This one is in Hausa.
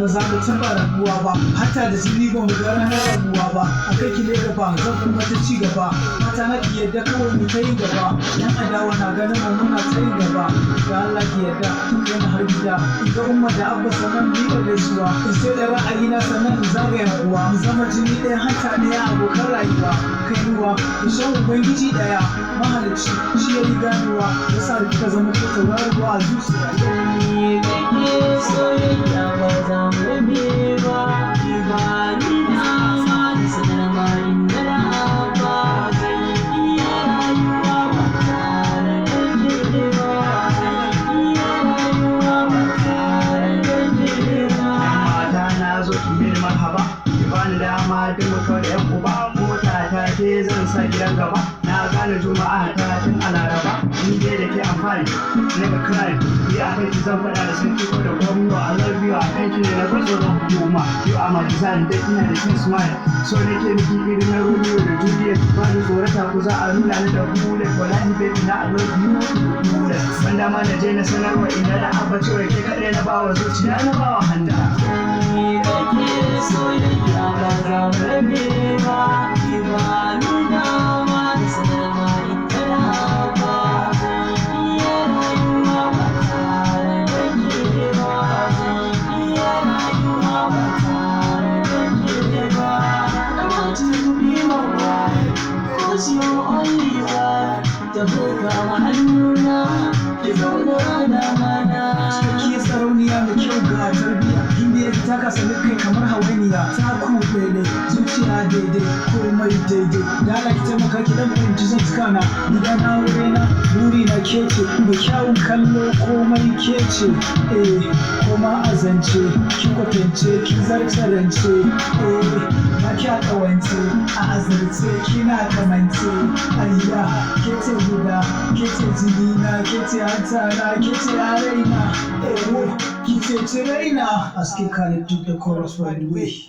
ba za mu taɓa rabuwa ba, hata da jini ba mu ga ranar rabuwa ba. A kai ki ne gaba zan kuma ta ci gaba, mata na ki yadda kawai mu ta yin gaba. Yan adawa na ganin mu muna ta yin gaba, ga Allah ki yadda kin har gida in ga umma da abba sannan bi da gaisuwa, in sai da ra'ayina sannan in zagaya uwa, mu zama jini ɗaya hanta ɗaya abokan rayuwa. Kai ruwa da shan ubangiji ɗaya mahalicci shi ya yi ganuwa, ya sa da kika zama ta tauraruwa a zuciya. Ni da ke soyayya ba za mu rabe ba, ki ba ni dama da sanarwa inda na ba, zan iya rayuwa ba tare da ke ba, zan iya rayuwa ba tare da ke ba. Mata na zo ki min marhaba, ki bani dama duk mu kawai yan uba, mota ta ce zan sa gidan gaba, na gane juma'a ta tun a laraba, in dai da ke amfani na ga crime, ni a kai ki zan faɗa da sarki ko da gwamna, I love you a kai ki ne na farko da hukuma, you are my design da ina da kin smile, so ne ke miki irin na Romeo da Juliet, ba ni tsorata ku za a nuna ni da bullet, wallahi baby na I love you bullet, ban dama na je na sanarwa ina da abba cewa ke kaɗai na bawa zuciya na bawa handa. Ni da ke soyayya ba za mu rabe ba, ki ba ni dama da sanarwa inda na ba, zan iya rayuwa ba tare da ke ba, zan iya rayuwa ba tare da ke ba. I want you to be my wife, 'cause you're only one. Taho kama hannuna, ki zauna da mana. Cikakkiyar sarauniya mai kyau ga tarbiyya, gindiyar ta kasa kai kamar hawainiya, ta ku daidai zuciya daidai komai daidai. Da Allah ki taimaka ki dan fahimci zantukana, gida na wuri na buri na kece, da kyawun kallo komai kece, koma a zance ki kwatance ki zartarance, na ki a ƙawance a azarce kina kamance, ayya kece guda kece jini na kece hanta na kece a raina, ki ce raina. Aske Khalid took the chorus right away.